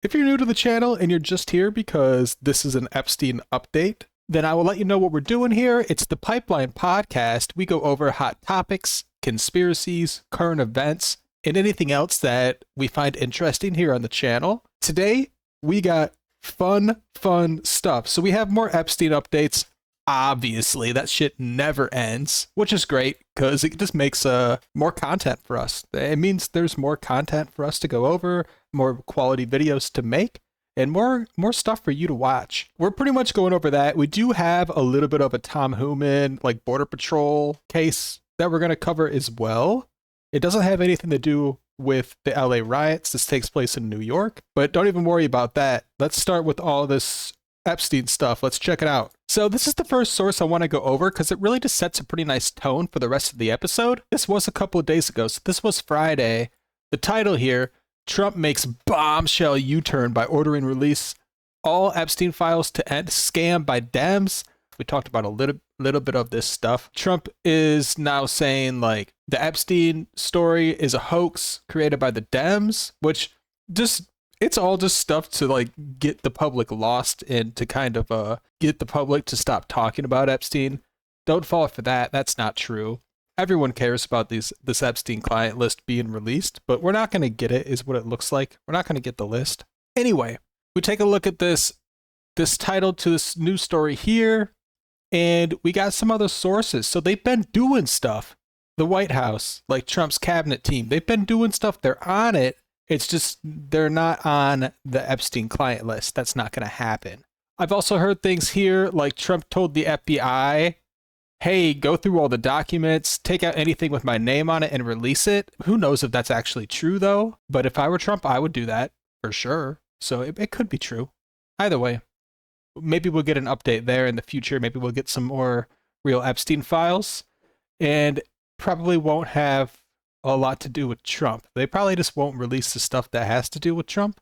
If you're new to the channel and you're just here because this is an Epstein update, then I will let you know what we're doing here. It's the Pipeline Podcast. We go over hot topics, conspiracies, current events, and anything else that we find interesting here on the channel. Today, we got fun stuff. So we have more Epstein updates. Obviously, that shit never ends, which is great because it just makes more content for us. It means there's more content for us to go over, more quality videos to make, and more stuff for you to watch. We're pretty much going over that. We do have a little bit of a Tom Homan, like Border Patrol case that we're going to cover as well. It doesn't have anything to do with the LA riots. This takes place in New York, but don't even worry about that. Let's start with all this Epstein stuff. Let's check it out. So this is the first source I want to go over because it really just sets a pretty nice tone for the rest of the episode. This was a couple of days ago, so this was Friday. The title here, Trump makes bombshell U-turn by ordering release all Epstein files to end scam by Dems. We talked about a little bit of this stuff. Trump is now saying like the Epstein story is a hoax created by the Dems, which just it's all just stuff to like get the public lost and to kind of get the public to stop talking about Epstein. Don't fall for that. That's not true. Everyone cares about this Epstein client list being released, but we're not going to get it is what it looks like. We're not going to get the list. Anyway, we take a look at this title to this news story here, and we got some other sources. So they've been doing stuff. The White House, like Trump's cabinet team, they've been doing stuff. They're on it. It's just they're not on the Epstein client list. That's not going to happen. I've also heard things here like Trump told the FBI, hey, go through all the documents, take out anything with my name on it and release it. Who knows if that's actually true, though? But if I were Trump, I would do that for sure. So it could be true. Either way, maybe we'll get an update there in the future. Maybe we'll get some more real Epstein files. And probably won't have a lot to do with Trump. They probably just won't release the stuff that has to do with Trump.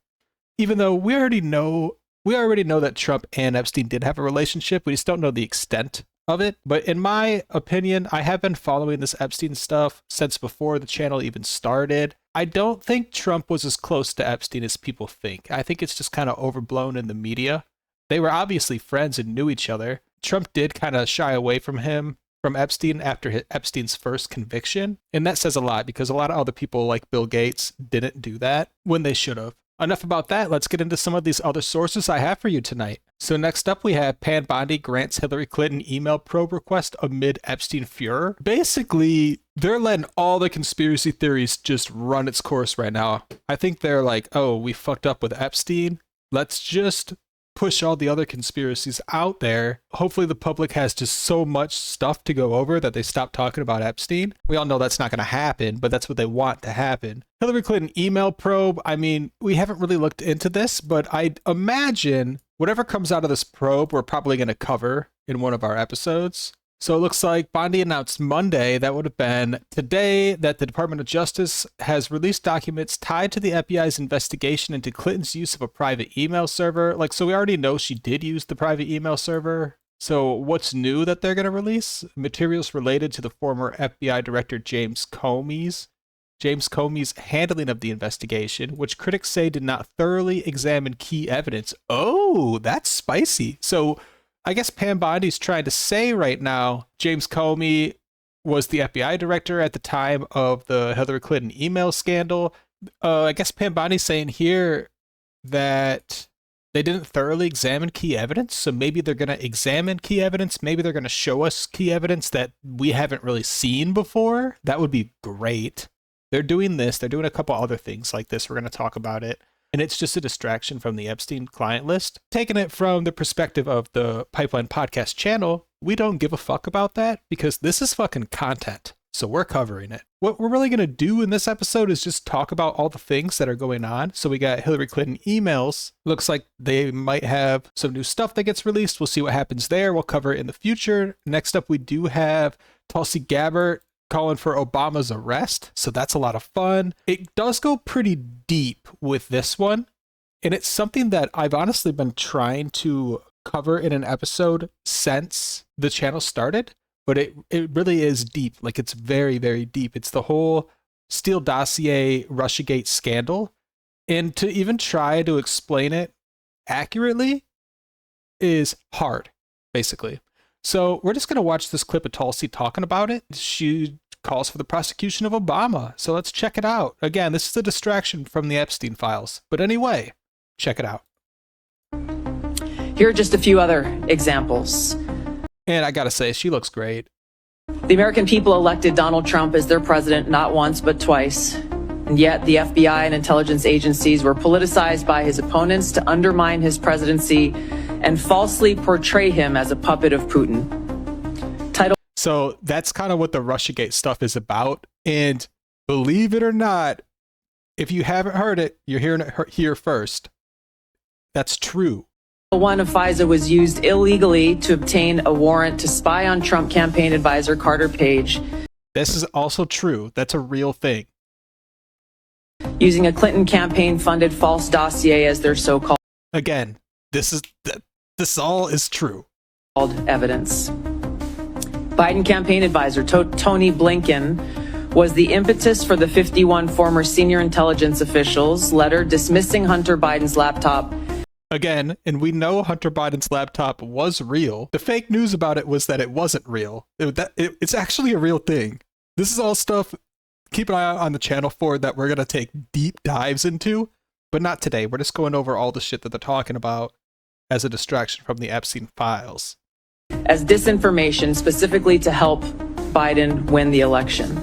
Even though we already know that Trump and Epstein did have a relationship. We just don't know the extent of it. But in my opinion, I have been following this Epstein stuff since before the channel even started. I don't think Trump was as close to Epstein as people think. I think it's just kind of overblown in the media. They were obviously friends and knew each other. Trump did kind of shy away from Epstein after Epstein's first conviction. And that says a lot because a lot of other people like Bill Gates didn't do that when they should have. Enough about that. Let's get into some of these other sources I have for you tonight. So next up, we have Pam Bondi grants Hillary Clinton email probe request amid Epstein furor. Basically, they're letting all the conspiracy theories just run its course right now. I think they're like, oh, we fucked up with Epstein. Let's just push all the other conspiracies out there. Hopefully the public has just so much stuff to go over that they stop talking about Epstein. We all know that's not going to happen, but that's what they want to happen. Hillary Clinton email probe. I mean, we haven't really looked into this, but I'd imagine whatever comes out of this probe, we're probably going to cover in one of our episodes. So it looks like Bondi announced Monday, that would have been today, that the Department of Justice has released documents tied to the FBI's investigation into Clinton's use of a private email server. Like, so we already know she did use the private email server. So what's new that they're going to release? Materials related to the former FBI Director James Comey's handling of the investigation, which critics say did not thoroughly examine key evidence. Oh, that's spicy. So I guess Pam Bondi's trying to say right now, James Comey was the FBI director at the time of the Hillary Clinton email scandal. I guess Pam Bondi's saying here that they didn't thoroughly examine key evidence. So maybe they're going to examine key evidence. Maybe they're going to show us key evidence that we haven't really seen before. That would be great. They're doing this. They're doing a couple other things like this. We're going to talk about it. And it's just a distraction from the Epstein client list. Taking it from the perspective of the Pipeline Podcast channel, we don't give a fuck about that because this is fucking content. So we're covering it. What we're really going to do in this episode is just talk about all the things that are going on. So we got Hillary Clinton emails. Looks like they might have some new stuff that gets released. We'll see what happens there. We'll cover it in the future. Next up, we do have Tulsi Gabbard calling for Obama's arrest. So that's a lot of fun. It does go pretty deep with this one. And it's something that I've honestly been trying to cover in an episode since the channel started. But it really is deep. Like it's very, very deep. It's the whole Steele dossier Russiagate scandal. And to even try to explain it accurately is hard, basically. So we're just going to watch this clip of Tulsi talking about it. She calls for the prosecution of Obama. So let's check it out. Again, this is a distraction from the Epstein files. But anyway, check it out. Here are just a few other examples. And I got to say, she looks great. The American people elected Donald Trump as their president not once but twice. And yet the FBI and intelligence agencies were politicized by his opponents to undermine his presidency and falsely portray him as a puppet of Putin. So that's kind of what the Russiagate stuff is about. And believe it or not, if you haven't heard it, you're hearing it here first. That's true. One of FISA was used illegally to obtain a warrant to spy on Trump campaign advisor Carter Page. This is also true. That's a real thing. Using a Clinton campaign-funded false dossier as their so-called... Again, this all is true. ...evidence. Biden campaign advisor Tony Blinken was the impetus for the 51 former senior intelligence officials' letter dismissing Hunter Biden's laptop. Again, and we know Hunter Biden's laptop was real. The fake news about it was that it wasn't real. It's actually a real thing. This is all stuff, keep an eye out on the channel for, that we're going to take deep dives into, but not today. We're just going over all the shit that they're talking about as a distraction from the Epstein files. As disinformation specifically to help Biden win the election.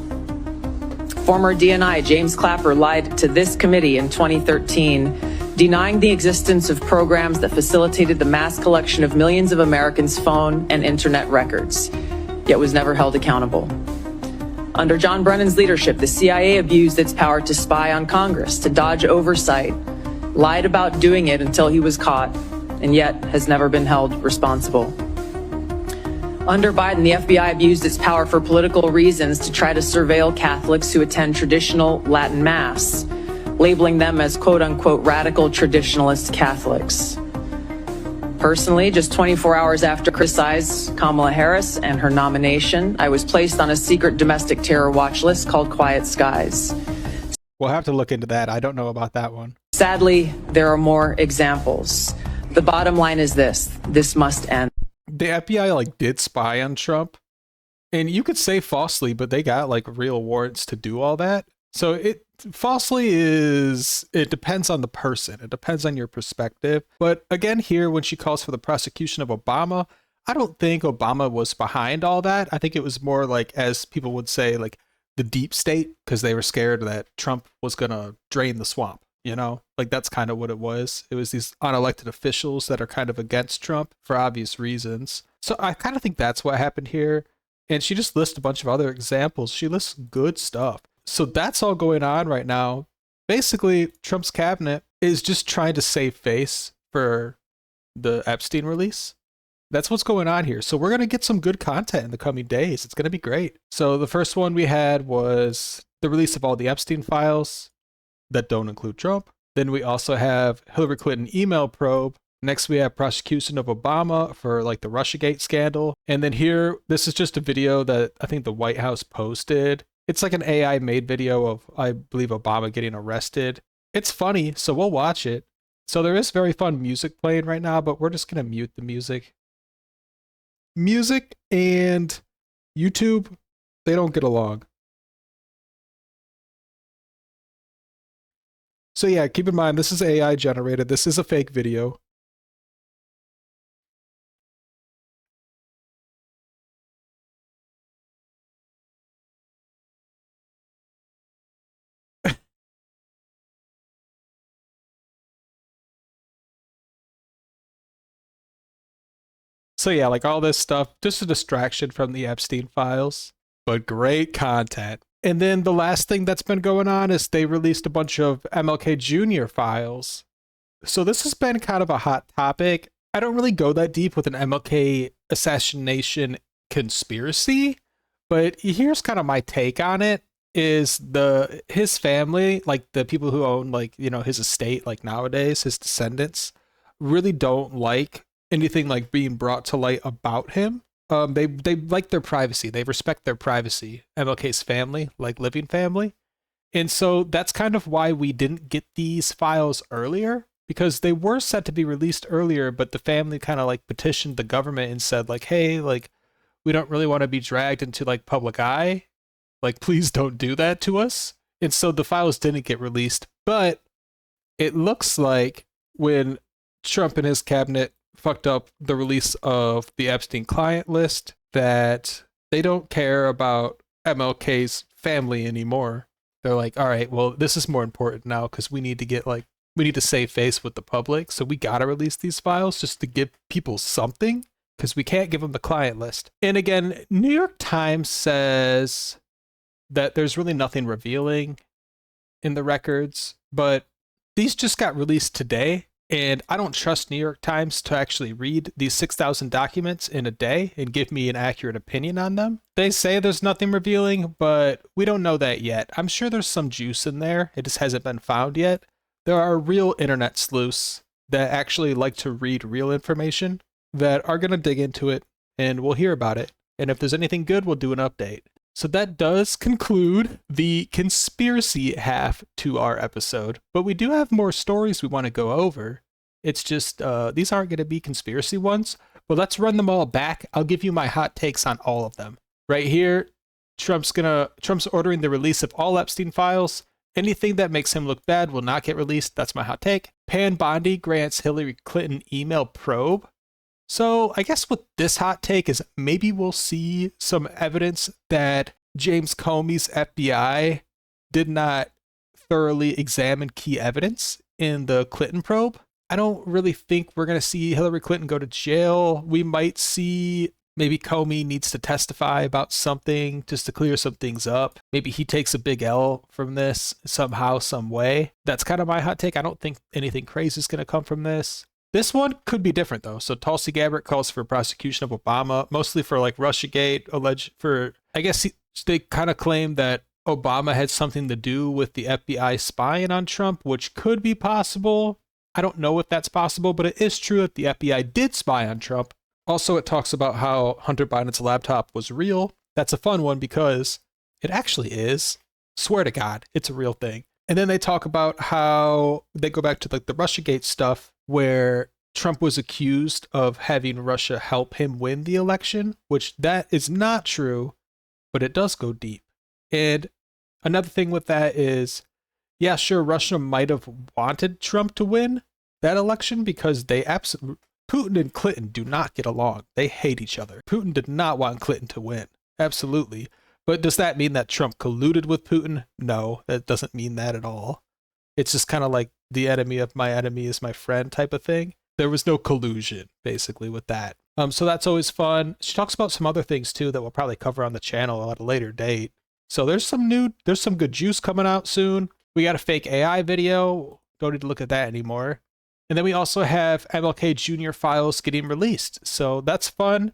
Former DNI James Clapper lied to this committee in 2013, denying the existence of programs that facilitated the mass collection of millions of Americans' phone and internet records, yet was never held accountable. Under John Brennan's leadership, the CIA abused its power to spy on Congress, to dodge oversight, lied about doing it until he was caught, and yet has never been held responsible. Under Biden, the FBI abused its power for political reasons to try to surveil Catholics who attend traditional Latin Mass, labeling them as quote-unquote radical traditionalist Catholics. Personally, just 24 hours after criticized Kamala Harris and her nomination, I was placed on a secret domestic terror watch list called Quiet Skies. We'll have to look into that. I don't know about that one. Sadly, there are more examples. The bottom line is this must end. The FBI did spy on Trump, and you could say falsely, but they got real warrants to do all that. So it depends on the person. It depends on your perspective. But again, here, when she calls for the prosecution of Obama, I don't think Obama was behind all that. I think it was more as people would say, the deep state, because they were scared that Trump was going to drain the swamp. That's kind of what it was. It was these unelected officials that are kind of against Trump for obvious reasons. So I kind of think that's what happened here. And she just lists a bunch of other examples. She lists good stuff. So that's all going on right now. Basically, Trump's cabinet is just trying to save face for the Epstein release. That's what's going on here. So we're going to get some good content in the coming days. It's going to be great. So the first one we had was the release of all the Epstein files that don't include Trump. Then we also have Hillary Clinton email probe. Next, we have prosecution of Obama for the Russiagate scandal. And then here, this is just a video that I think the White House posted. It's an AI made video of, I believe, Obama getting arrested. It's funny, so we'll watch it. So there is very fun music playing right now, but we're just going to mute the music. Music and YouTube, they don't get along. So yeah, keep in mind, this is AI generated. This is a fake video. So yeah, all this stuff, just a distraction from the Epstein files, but great content. And then the last thing that's been going on is they released a bunch of MLK Jr. files. So this has been kind of a hot topic. I don't really go that deep with an MLK assassination conspiracy, but here's kind of my take on it. Is his family, the people who own his estate, nowadays, his descendants, really don't like anything being brought to light about him. They like their privacy. They respect their privacy. MLK's family, living family. And so that's kind of why we didn't get these files earlier, because they were set to be released earlier, but the family kind of like petitioned the government and said like, hey, like, we don't really want to be dragged into like public eye. Like, please don't do that to us. And so the files didn't get released. But it looks like when Trump and his cabinet fucked up the release of the Epstein client list, that they don't care about MLK's family anymore. They're like, all right, well, this is more important now because we need to save face with the public. So we got to release these files just to give people something, because we can't give them the client list. And again, New York Times says that there's really nothing revealing in the records, but these just got released today. And I don't trust New York Times to actually read these 6,000 documents in a day and give me an accurate opinion on them. They say there's nothing revealing, but we don't know that yet. I'm sure there's some juice in there. It just hasn't been found yet. There are real internet sleuths that actually like to read real information that are going to dig into it, and we'll hear about it. And if there's anything good, we'll do an update. So that does conclude the conspiracy half to our episode, but we do have more stories we want to go over. It's just, these aren't going to be conspiracy ones, but let's run them all back. I'll give you my hot takes on all of them. Right here, Trump's ordering the release of all Epstein files. Anything that makes him look bad will not get released. That's my hot take. Pam Bondi grants Hillary Clinton email probe. So I guess what this hot take is, maybe we'll see some evidence that James Comey's FBI did not thoroughly examine key evidence in the Clinton probe. I don't really think we're going to see Hillary Clinton go to jail. We might see maybe Comey needs to testify about something just to clear some things up. Maybe he takes a big L from this somehow, some way. That's kind of my hot take. I don't think anything crazy is going to come from this. This one could be different, though. So Tulsi Gabbard calls for prosecution of Obama, mostly for like Russiagate, they kind of claim that Obama had something to do with the FBI spying on Trump, which could be possible. I don't know if that's possible, but it is true that the FBI did spy on Trump. Also, it talks about how Hunter Biden's laptop was real. That's a fun one because it actually is. Swear to God, it's a real thing. And then they talk about how they go back to like the Russiagate stuff, where Trump was accused of having Russia help him win the election, which that is not true, but it does go deep. And another thing with that is, yeah, sure, Russia might have wanted Trump to win that election because Putin and Clinton do not get along. They hate each other. Putin did not want Clinton to win. Absolutely. But does that mean that Trump colluded with Putin? No, that doesn't mean that at all. It's just kind of like the enemy of my enemy is my friend type of thing. There was no collusion, basically, with that. So that's always fun. She talks about some other things, too, that we'll probably cover on the channel at a later date. So there's some good juice coming out soon. We got a fake AI video. Don't need to look at that anymore. And then we also have MLK Jr. files getting released. So that's fun.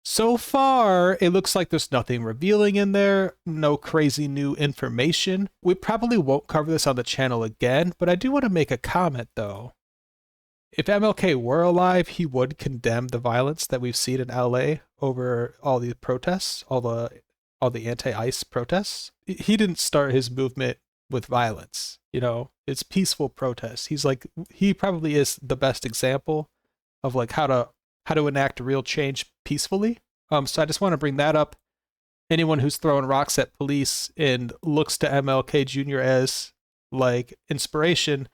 So far, it looks like there's nothing revealing in there, no crazy new information. We probably won't cover this on the channel again, but I do want to make a comment though. If MLK were alive, he would condemn the violence that we've seen in LA over all the protests, all the anti-ICE protests. He didn't start his movement with violence, it's peaceful protests. He probably is the best example of like how to enact real change peacefully. So I just want to bring that up. Anyone who's throwing rocks at police and looks to MLK Jr. as like inspiration,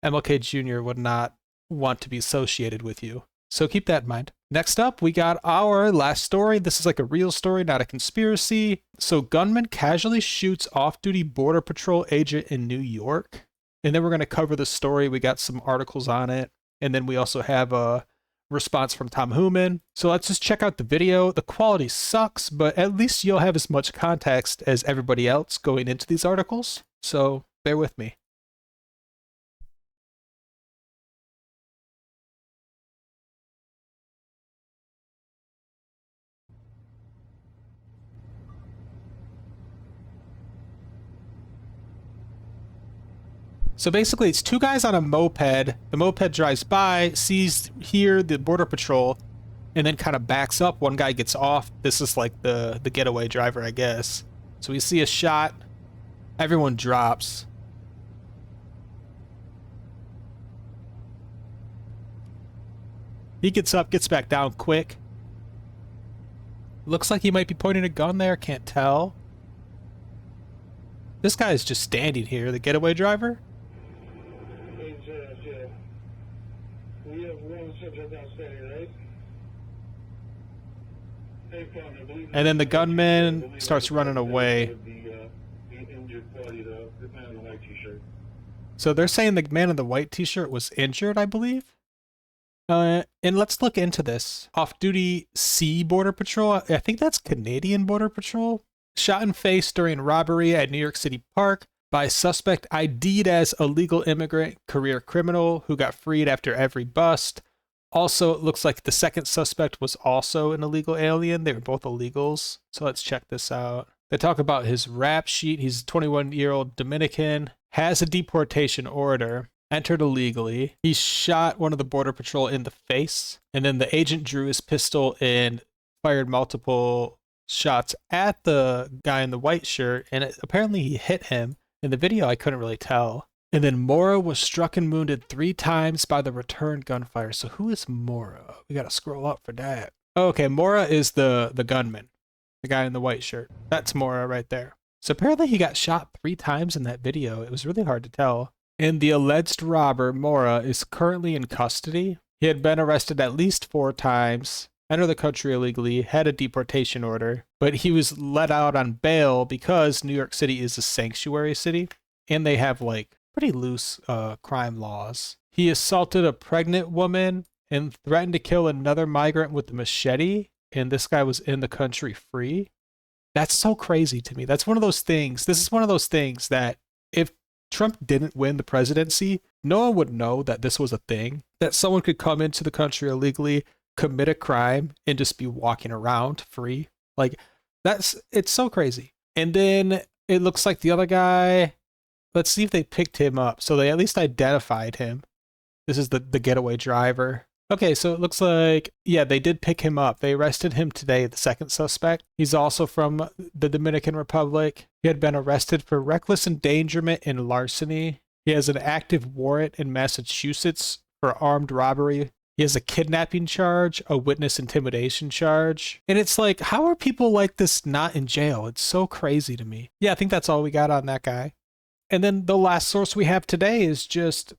MLK Jr. would not want to be associated with you. So keep that in mind. Next up, we got our last story. This is like a real story, not a conspiracy. So gunman casually shoots off-duty Border Patrol agent in New York. And then we're going to cover the story. We got some articles on it. And then we also have a response from Tom Homan. So let's just check out the video. The quality sucks, but at least you'll have as much context as everybody else going into these articles. So bear with me. So basically, it's two guys on a moped. The moped drives by, sees here the Border Patrol, and then kind of backs up. One guy gets off. This is like the getaway driver, I guess. So we see a shot. Everyone drops. He gets up, gets back down quick. Looks like he might be pointing a gun there, can't tell. This guy is just standing here, the getaway driver. Hey, Jeff, yeah. We have one subject outstanding, right? Hey, Father, I believe And then the gunman starts running away. The injured party, the man in the white t-shirt. So they're saying the man in the white t-shirt was injured, I believe. And let's look into this. Off-duty Sea Border Patrol, I think that's Canadian Border Patrol. Shot in face during robbery at New York City Park by suspect ID'd as illegal immigrant career criminal who got freed after every bust. Also, it looks like the second suspect was also an illegal alien. They were both illegals. So let's check this out. They talk about his rap sheet. He's a 21-year-old Dominican, has a deportation order, entered illegally. He shot one of the Border Patrol in the face, and then the agent drew his pistol and fired multiple shots at the guy in the white shirt, and apparently he hit him. In the video, I couldn't really tell. And then Mora was struck and wounded 3 times by the return gunfire. So who is Mora? We gotta scroll up for that. Oh, okay, Mora is the gunman, the guy in the white shirt. That's Mora right there. So apparently he got shot 3 times in that video. It was really hard to tell. And the alleged robber, Mora, is currently in custody. He had been arrested at least 4 times, entered the country illegally, had a deportation order, but he was let out on bail because New York City is a sanctuary city, and they have like pretty loose crime laws. He assaulted a pregnant woman and threatened to kill another migrant with a machete, and this guy was in the country free. That's so crazy to me. That's one of those things. This is one of those things that if Trump didn't win the presidency, no one would know that this was a thing, that someone could come into the country illegally, commit a crime, and just be walking around free. Like, it's so crazy. And then it looks like the other guy, let's see if they picked him up. So they at least identified him. This is the getaway driver. Okay, so it looks like, yeah, they did pick him up. They arrested him today, the second suspect. He's also from the Dominican Republic. He had been arrested for reckless endangerment and larceny. He has an active warrant in Massachusetts for armed robbery. He has a kidnapping charge, a witness intimidation charge. And it's like, how are people like this not in jail? It's so crazy to me. Yeah, I think that's all we got on that guy. And then the last source we have today is just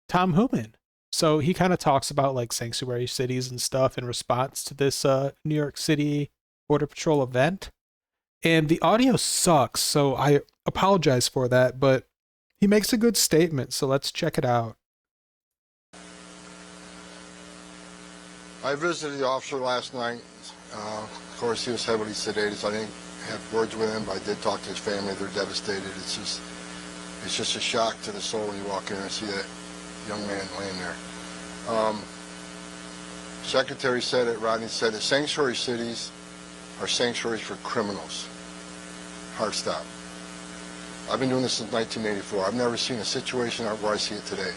Tom Homan. So he kind of talks about like sanctuary cities and stuff in response to this New York City Border Patrol event. And the audio sucks, so I apologize for that, but he makes a good statement, so let's check it out. I visited the officer last night. Of course, he was heavily sedated, so I didn't have words with him, but I did talk to his family. They're devastated. It's just a shock to the soul when you walk in and see that young man laying there. Secretary said it, Rodney said it, sanctuary cities are sanctuaries for criminals. Hard stop. I've been doing this since 1984. I've never seen a situation where I see it today.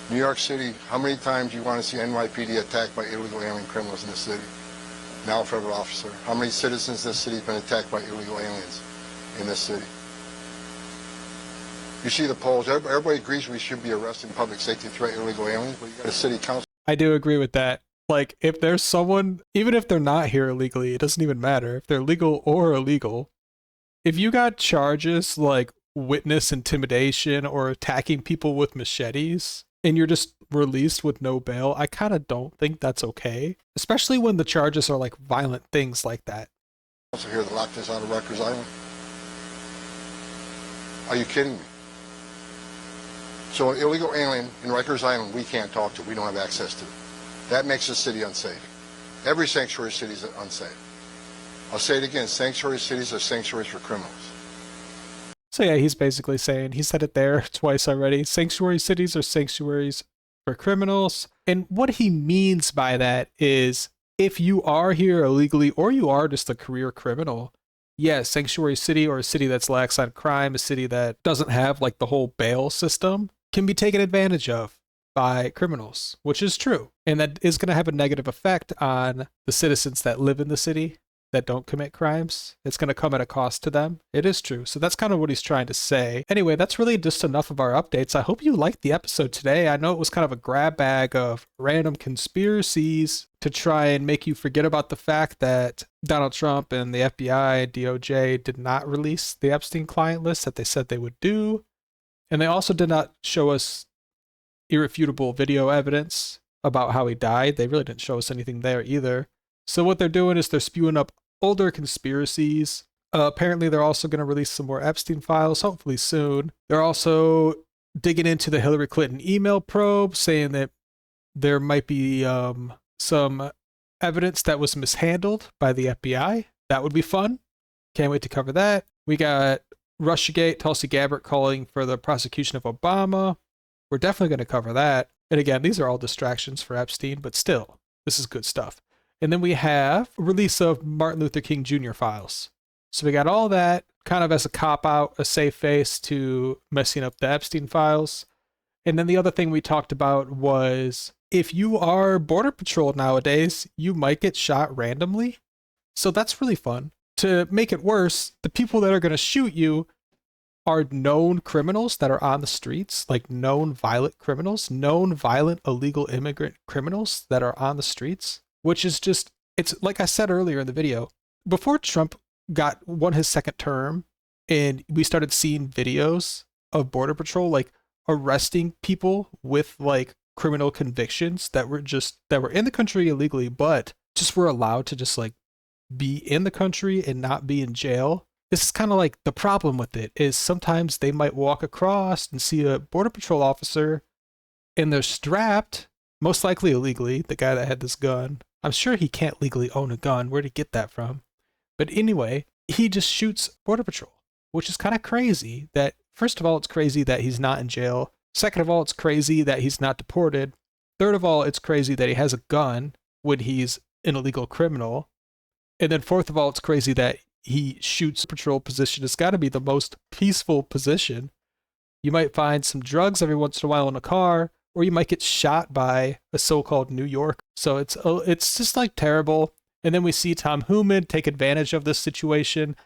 New York City, how many times do you want to see NYPD attacked by illegal alien criminals in the city? Now, federal officer. How many citizens in this city have been attacked by illegal aliens in this city? You see the polls. Everybody agrees we should be arresting public safety threat illegal aliens, but you got a city council. I do agree with that. Like, if there's someone, even if they're not here illegally, it doesn't even matter. If they're legal or illegal, if you got charges like witness intimidation or attacking people with machetes, and you're just released with no bail, I kind of don't think that's okay. Especially when the charges are like violent things like that. Also here that locked us out of Rikers Island. Are you kidding me? So an illegal alien in Rikers Island we can't talk to, we don't have access to. That makes the city unsafe. Every sanctuary city is unsafe. I'll say it again, sanctuary cities are sanctuaries for criminals. So yeah, he's basically saying, he said it there twice already, sanctuary cities are sanctuaries for criminals. And what he means by that is, if you are here illegally or you are just a career criminal, yeah, sanctuary city or a city that's lax on crime, a city that doesn't have like the whole bail system, can be taken advantage of by criminals, which is true. And that is going to have a negative effect on the citizens that live in the city. that don't commit crimes. It's going to come at a cost to them. It is true. So that's kind of what he's trying to say. Anyway, that's really just enough of our updates. I hope you liked the episode today. I know it was kind of a grab bag of random conspiracies to try and make you forget about the fact that Donald Trump and the FBI and DOJ did not release the Epstein client list that they said they would do. And they also did not show us irrefutable video evidence about how he died. They really didn't show us anything there either. So what they're doing is they're spewing up older conspiracies. Apparently, they're also going to release some more Epstein files, hopefully soon. They're also digging into the Hillary Clinton email probe, saying that there might be some evidence that was mishandled by the FBI. That would be fun. Can't wait to cover that. We got Russiagate, Tulsi Gabbard calling for the prosecution of Obama. We're definitely going to cover that. And again, these are all distractions for Epstein, but still, this is good stuff. And then we have a release of Martin Luther King Jr. files. So we got all that kind of as a cop-out, a safe face to messing up the Epstein files. And then the other thing we talked about was if you are Border Patrol nowadays, you might get shot randomly. So that's really fun. To make it worse, the people that are going to shoot you are known criminals that are on the streets, like known violent criminals, known violent illegal immigrant criminals that are on the streets. Which is just, it's like I said earlier in the video, before Trump won his second term and we started seeing videos of Border Patrol like arresting people with like criminal convictions that were in the country illegally, but just were allowed to just like be in the country and not be in jail. This is kind of like the problem with it is sometimes they might walk across and see a Border Patrol officer and they're strapped, most likely illegally, the guy that had this gun. I'm sure he can't legally own a gun. Where'd he get that from? But anyway, he just shoots Border Patrol, which is kind of crazy that, first of all, it's crazy that he's not in jail. Second of all, it's crazy that he's not deported. Third of all, it's crazy that he has a gun when he's an illegal criminal. And then fourth of all, it's crazy that he shoots patrol position. It's got to be the most peaceful position. You might find some drugs every once in a while in a car, or you might get shot by a so-called New Yorker. So it's just like terrible. And then we see Tom Homan take advantage of this situation.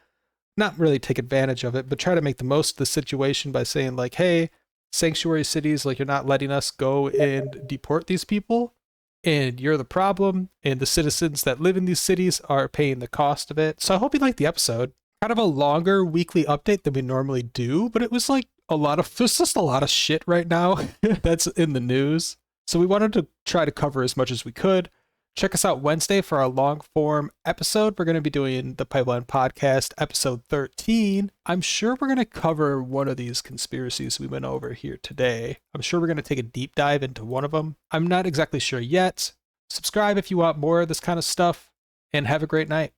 Not really take advantage of it, but try to make the most of the situation by saying like, hey, sanctuary cities, like you're not letting us go and deport these people. And you're the problem. And the citizens that live in these cities are paying the cost of it. So I hope you liked the episode. Kind of a longer weekly update than we normally do, but it was like there's just a lot of shit right now that's in the news. So we wanted to try to cover as much as we could. Check us out Wednesday for our long form episode. We're going to be doing the Pipeline Podcast episode 13. I'm sure we're going to cover one of these conspiracies we went over here today. I'm sure we're going to take a deep dive into one of them. I'm not exactly sure yet. Subscribe if you want more of this kind of stuff, and have a great night.